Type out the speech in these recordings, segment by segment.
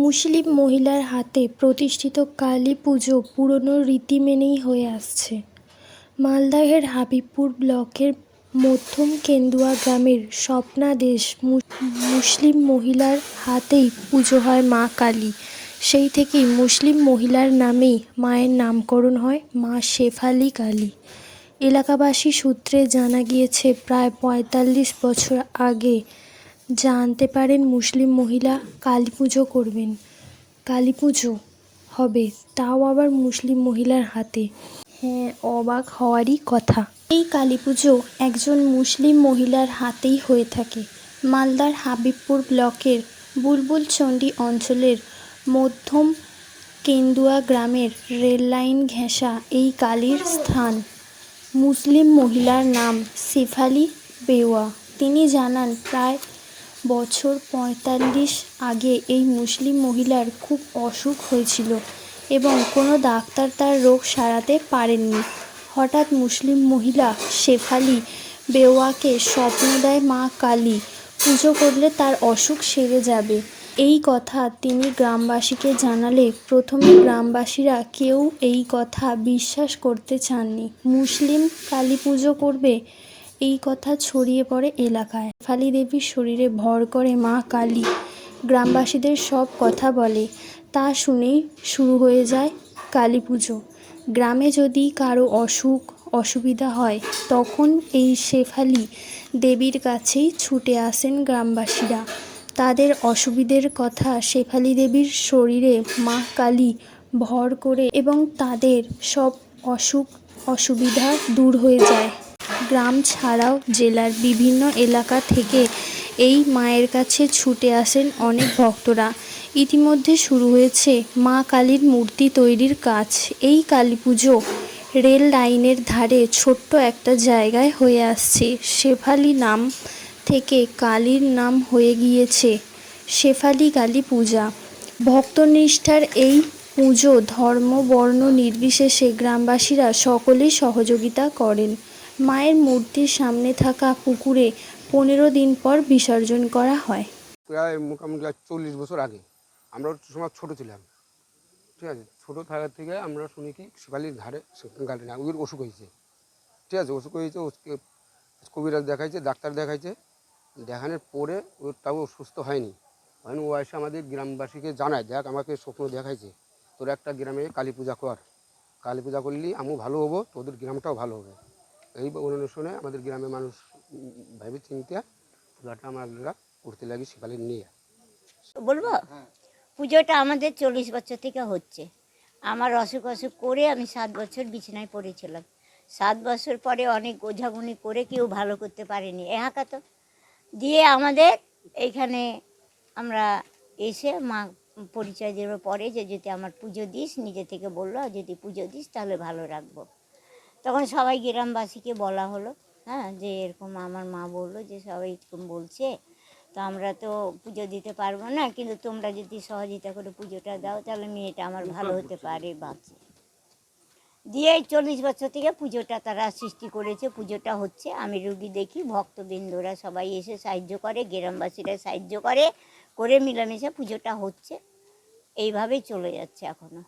মুসলিম মহিলার হাতে প্রতিষ্ঠিত কালী পুজো পুরনো রীতি মেনেই হয়ে আসছে। মালদহের হাবিবপুর ব্লকের মধ্যম কেন্দুয়া গ্রামের স্বপ্নাদেশ মুসলিম মহিলার হাতেই পুজো হয় মা কালী। সেই থেকেই মুসলিম মহিলার নামেই মায়ের নামকরণ হয় মা শেফালী কালী। এলাকাবাসী সূত্রে জানা গিয়েছে, প্রায় ৪৫ বছর আগে জানতে পারেন মুসলিম মহিলা কালী পুজো করবেন, কালী পুজো হবে, তাও আবার মুসলিম মহিলার হাতে। হ্যাঁ, অবাক হওয়ারই কথা। এই কালী পুজো একজন মুসলিম মহিলার হাতেই হয়ে থাকে। মালদার হাবিবপুর ব্লকের বুলবুলচন্ডী অঞ্চলের মধ্যম কেন্দুয়া গ্রামের রেললাইন ঘেঁষা এই কালীর স্থান। মুসলিম মহিলার নাম শেফালী বেওয়া। তিনি জানান, প্রায় বছর ৪৫ আগে এই মুসলিম মহিলার খুব অসুখ হয়েছিল এবং কোনো ডাক্তার তার রোগ সারাতে পারেননি। হঠাৎ মুসলিম মহিলা শেফালী বেওয়াকে স্বপ্ন দেয় মা কালী পুজো করলে তার অসুখ সেরে যাবে। এই কথা তিনি গ্রামবাসীকে জানালে প্রথমে গ্রামবাসীরা কেউ এই কথা বিশ্বাস করতে চাননি। মুসলিম কালী পুজো করবে, এই কথা ছড়িয়ে পড়ে এলাকায়। শেফালী দেবীর শরীরে ভর করে মা কালী গ্রামবাসীদের সব কথা বলে। তা শুনেই শুরু হয়ে যায় কালী পুজো। গ্রামে যদি কারো অসুবিধা হয়, তখন এই শেফালী দেবীর কাছেই ছুটে আসেন গ্রামবাসীরা। তাদের অসুবিধের কথা শেফালী দেবীর শরীরে মা কালী ভর করে এবং তাদের সব অসুবিধা দূর হয়ে যায়। গ্রাম ছাড়াও জেলার বিভিন্ন এলাকা থেকে এই মায়ের কাছে ছুটে আসেন অনেক ভক্তরা। ইতিমধ্যে শুরু হয়েছে মা কালীর মূর্তি তৈরির কাজ। এই কালী পুজো রেল লাইনের ধারে ছোট্ট একটা জায়গায় হয়ে আসছে। শেফালী নাম থেকে কালীর নাম হয়ে গিয়েছে শেফালী কালী পূজা। ভক্তনিষ্ঠার এই পুজো ধর্ম বর্ণ নির্বিশেষে গ্রামবাসীরা সকলেই সহযোগিতা করেন। মায়ের মূর্তির সামনে থাকা পুকুরে ১৫ দিন পর বিসর্জন করা হয়। প্রায় মোটামুটি ৪০ বছর আগে আমরা সময় ছোটো ছিলাম, ঠিক আছে। ছোটো থাকার থেকে আমরা শুনি কি শেফালীর ধারে গাড়ি না, ওদের অসুখ হয়েছে, ঠিক আছে। অসুখ হয়েছে, ওকে কবিরাজ দেখাইছে, ডাক্তার দেখাইছে, দেখানোর পরে ওর তাও সুস্থ হয়নি। ও এসে আমাদের গ্রামবাসীকে জানায়, দেখ আমাকে স্বপ্ন দেখাইছে, তোর একটা গ্রামে কালী পূজা কর, কালী পূজা করলে আমিও ভালো হবো, তোদের গ্রামটাও ভালো হবে। এই অনুশোনে আমাদের গ্রামের মানুষ ভেবে চিন্তে পূজাটা আমরা করতে লাগি শেফালীর নিয়ে। বলবো, পুজোটা আমাদের ৪০ বছর থেকে হচ্ছে। আমার অসুখ করে আমি ৭ বছর বিছানায় পড়েছিলাম। ৭ বছর পরে অনেক গোঝাগুনি করে কেউ ভালো করতে পারেনি, একা তো দিয়ে আমাদের এইখানে আমরা এসে মা পরিচয় দেওয়ার পরে যে যদি আমার পুজো দিস, নিজে থেকে বললো যদি পুজো দিস তাহলে ভালো রাখবো। তখন সবাই গ্রামবাসীকে বলা হলো, হ্যাঁ, যে এরকম আমার মা বললো যে সবাই এরকম বলছে, তো আমরা তো পুজো দিতে পারবো না, কিন্তু তোমরা যদি সহযোগিতা করে পুজোটা দাও তাহলে মেয়েটা আমার ভালো হতে পারে বাঁচে। দিয়ে ৪০ বছর থেকে পুজোটা তারা সৃষ্টি করেছে, পুজোটা হচ্ছে। আমি রুগী দেখি, ভক্তবৃন্দরা সবাই এসে সাহায্য করে, গ্রামবাসীরা সাহায্য করে মিলেমিশে পুজোটা হচ্ছে। এইভাবেই চলে যাচ্ছে এখনো।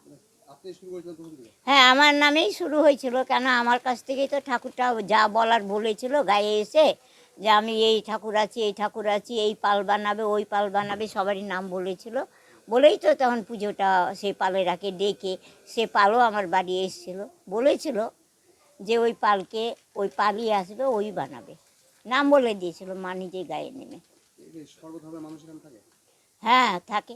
হ্যাঁ, আমার নামেই শুরু হয়েছিল, কেন আমার কাছ থেকেই তো ঠাকুরটা যা বলার বলেছিল গায়ে এসে, যে আমি এই ঠাকুর আছি, এই ঠাকুর আছি, এই পাল বানাবে, ওই পাল বানাবে, সবারই নাম বলেছিল বলেই তো তখন পুজোটা সে পালেরাকে ডেকে, সে পালও আমার বাড়ি এসেছিল, বলেছিল যে ওই পালকে, ওই পালই আসবে, ওই বানাবে, নাম বলে দিয়েছিল মা নিজে গায়ে নেমে। হ্যাঁ থাকে।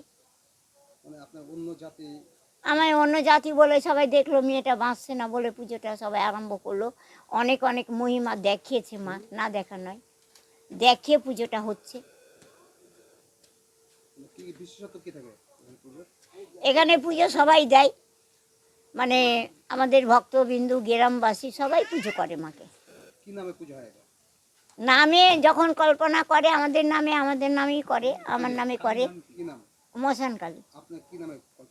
আমায় অন্য জাতি বলে সবাই দেখলো মেয়েটা বাঁচছে না বলে পুজোটা সবাই আরম্ভ করলো। অনেক অনেক মহিমা দেখিয়েছে মা, না দেখা নয়, দেখিয়ে পুজোটা হচ্ছে। এখানে পুজো সবাই দেয়, মানে আমাদের ভক্তবিন্দু গ্রামবাসী সবাই পুজো করে মাকে। নামে যখন কল্পনা করে আমাদের নামেই করে, আমার নামে করে মশান কালী।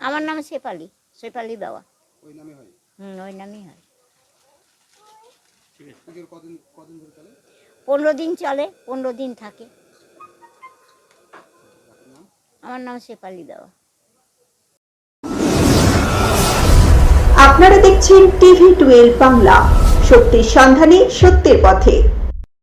আমার নাম শেফালী বেওয়া। ওই নামেই হয়। 15 দিন চলে, 15 দিন থাকে। আমার নাম শেফালী বেওয়া। আপনারা দেখছেন টিভি 12 বাংলা, সত্যের সন্ধানে সত্যের পথে।